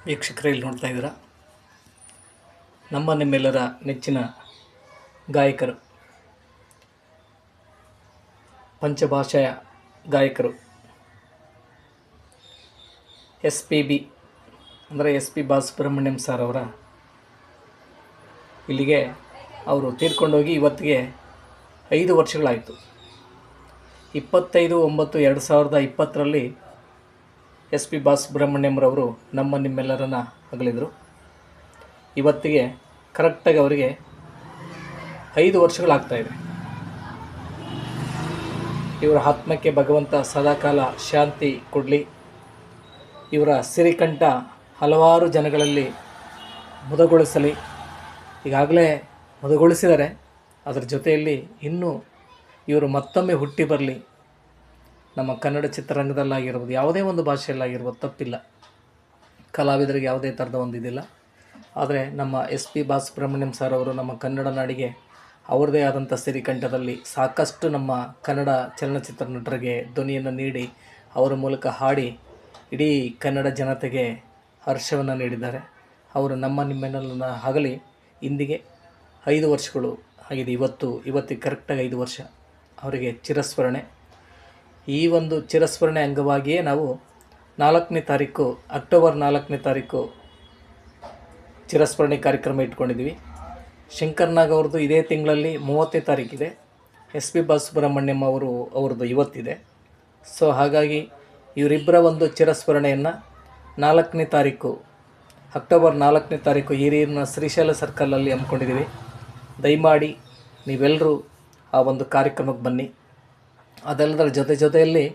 ವೀಕ್ಷಕರೇ, ಇಲ್ಲಿ ನೋಡ್ತಾ ಇದ್ದೀರಾ ನಿಮ್ಮೆಲ್ಲರ ನೆಚ್ಚಿನ ಗಾಯಕರು, ಪಂಚಭಾಷೆಯ ಗಾಯಕರು SPB ಅಂದರೆ SP ಬಾಲಸುಬ್ರಹ್ಮಣ್ಯಂ ಸರ್ ಅವರ ಇಲ್ಲಿಗೆ ಅವರು ತೀರ್ಕೊಂಡೋಗಿ ಇವತ್ತಿಗೆ 5 ವರ್ಷಗಳಾಯಿತು. 25/9/2020 SP ಬಾಲಸುಬ್ರಹ್ಮಣ್ಯಂರವರು ನಿಮ್ಮೆಲ್ಲರನ್ನ ಅಗಲಿದರು. ಇವತ್ತಿಗೆ ಕರೆಕ್ಟಾಗಿ ಅವರಿಗೆ 5 ವರ್ಷಗಳಾಗ್ತಾಯಿದೆ. ಇವರ ಆತ್ಮಕ್ಕೆ ಭಗವಂತ ಸದಾಕಾಲ ಶಾಂತಿ ಕೊಡಲಿ. ಇವರ ಸಿರಿಕಂಠ ಹಲವಾರು ಜನಗಳಲ್ಲಿ ಮುದಗೊಳಿಸಲಿ. ಈಗಾಗಲೇ ಮುದಗೊಳಿಸಿದ್ದಾರೆ. ಅದರ ಜೊತೆಯಲ್ಲಿ ಇನ್ನೂ ಇವರು ಮತ್ತೊಮ್ಮೆ ಹುಟ್ಟಿ ಬರಲಿ. ನಮ್ಮ ಕನ್ನಡ ಚಿತ್ರರಂಗದಲ್ಲಾಗಿರ್ಬೋದು, ಯಾವುದೇ ಒಂದು ಭಾಷೆಯಲ್ಲಾಗಿರ್ಬೋದು ತಪ್ಪಿಲ್ಲ, ಕಲಾವಿದರಿಗೆ ಯಾವುದೇ ಥರದ ಒಂದು ಇದಿಲ್ಲ. ಆದರೆ ನಮ್ಮ SP ಬಾಲಸುಬ್ರಹ್ಮಣ್ಯಂ ಸರ್ ಅವರು ನಮ್ಮ ಕನ್ನಡ ನಾಡಿಗೆ ಅವ್ರದ್ದೇ ಆದಂಥ ಸಿರಿಕಂಠದಲ್ಲಿ ಸಾಕಷ್ಟು ನಮ್ಮ ಕನ್ನಡ ಚಲನಚಿತ್ರ ನಟರಿಗೆ ಧ್ವನಿಯನ್ನು ನೀಡಿ ಅವರ ಮೂಲಕ ಹಾಡಿ ಇಡೀ ಕನ್ನಡ ಜನತೆಗೆ ಹರ್ಷವನ್ನು ನೀಡಿದ್ದಾರೆ. ಅವರು ನಿಮ್ಮೆಲ್ಲರನ್ನ ಆಗಲಿ. ಇಂದಿಗೆ 5 ವರ್ಷಗಳು ಆಗಿದೆ. ಇವತ್ತಿಗೆ ಕರೆಕ್ಟಾಗಿ 5 ವರ್ಷ ಅವರಿಗೆ ಚಿರಸ್ಮರಣೆ. ಈ ಒಂದು ಚಿರಸ್ಮರಣೆ ಅಂಗವಾಗಿಯೇ ನಾವು 4ನೇ ತಾರೀಕು ಅಕ್ಟೋಬರ್ 4ನೇ ತಾರೀಕು ಚಿರಸ್ಮರಣೆ ಕಾರ್ಯಕ್ರಮ ಇಟ್ಕೊಂಡಿದ್ವಿ. ಶಂಕರ್ನಾಗ್ ಅವ್ರದ್ದು ಇದೇ ತಿಂಗಳಲ್ಲಿ 30ನೇ ತಾರೀಕಿದೆ. SP ಬಾಲಸುಬ್ರಹ್ಮಣ್ಯಂ ಅವ್ರದ್ದು ಇವತ್ತಿದೆ. ಸೊ ಹಾಗಾಗಿ ಇವರಿಬ್ಬರ ಒಂದು ಚಿರಸ್ಮರಣೆಯನ್ನು 4ನೇ ತಾರೀಕು ಅಕ್ಟೋಬರ್ 4ನೇ ತಾರೀಕು ಹಿರಿಯೂರಿನ ಶ್ರೀಶೈಲ ಸರ್ಕಲಲ್ಲಿ ಹಮ್ಮಿಕೊಂಡಿದ್ದೀವಿ. ದಯಮಾಡಿ ನೀವೆಲ್ಲರೂ ಆ ಒಂದು ಕಾರ್ಯಕ್ರಮಕ್ಕೆ ಬನ್ನಿ. ಅದೆಲ್ಲದರ ಜೊತೆಯಲ್ಲಿ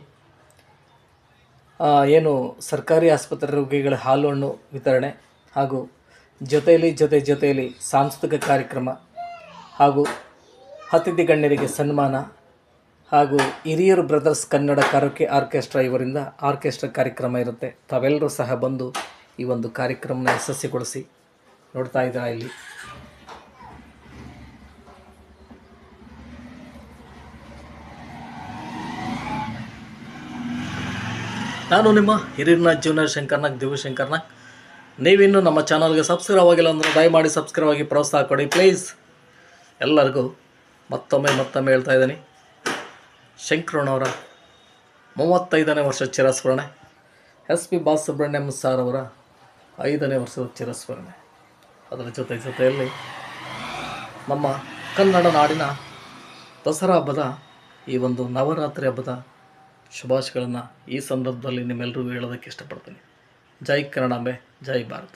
ಏನು ಸರ್ಕಾರಿ ಆಸ್ಪತ್ರೆ ರೋಗಿಗಳ ಹಾಲು ಹಣ್ಣು ವಿತರಣೆ ಹಾಗೂ ಜೊತೆಯಲ್ಲಿ ಸಾಂಸ್ಕೃತಿಕ ಕಾರ್ಯಕ್ರಮ ಹಾಗೂ ಅತಿಥಿ ಗಣ್ಯರಿಗೆ ಸನ್ಮಾನ ಹಾಗೂ Hiriyur brothers Kannada karaoke orchestra ಇವರಿಂದ ಆರ್ಕೆಸ್ಟ್ರಾ ಕಾರ್ಯಕ್ರಮ ಇರುತ್ತೆ. ತಾವೆಲ್ಲರೂ ಸಹ ಬಂದು ಈ ಒಂದು ಕಾರ್ಯಕ್ರಮನ ಯಶಸ್ವಿಗೊಳಿಸಿ. ನೋಡ್ತಾ ಇದ್ದೀರಾ ಇಲ್ಲಿ ನಾನು ನಿಮ್ಮ ಹಿರಿಯೂರಿನ ಜೂನಿಯರ್ ಶಂಕರ್ನಾಗ್, ದಿವ್ಯಶಂಕರ್ನಾಗ್. ನೀವಿನ್ನೂ ನಮ್ಮ ಚಾನಲ್ಗೆ ಸಬ್ಸ್ಕ್ರೈಬ್ ಆಗಿಲ್ಲ ಅಂದರೆ ದಯಮಾಡಿ ಸಬ್ಸ್ಕ್ರೈಬ್ ಆಗಿ ಪ್ರೋತ್ಸಾಹ ಕೊಡಿ ಪ್ಲೀಸ್. ಎಲ್ಲರಿಗೂ ಮತ್ತೊಮ್ಮೆ ಹೇಳ್ತಾ ಇದ್ದೀನಿ, ಶಂಕರಣ್ಣವರ 35ನೇ ವರ್ಷ ಚಿರಸ್ಮರಣೆ, SP ಬಾಲಸುಬ್ರಹ್ಮಣ್ಯಂ ಸರ್ ಅವರ 5ನೇ ವರ್ಷದ ಚಿರಸ್ಮರಣೆ. ಅದರ ಜೊತೆಯಲ್ಲಿ ನಮ್ಮ ಕನ್ನಡ ನಾಡಿನ ದಸರಾ ಹಬ್ಬದ ಈ ಒಂದು ನವರಾತ್ರಿ ಹಬ್ಬದ ಶುಭಾಶಯಗಳನ್ನು ಈ ಸಂದರ್ಭದಲ್ಲಿ ನಿಮ್ಮೆಲ್ಲರಿಗೂ ಹೇಳೋದಕ್ಕೆ ಇಷ್ಟಪಡ್ತೀನಿ. ಜೈ ಕನ್ನಡಾಂಬೆ, ಜೈ ಭಾರತ.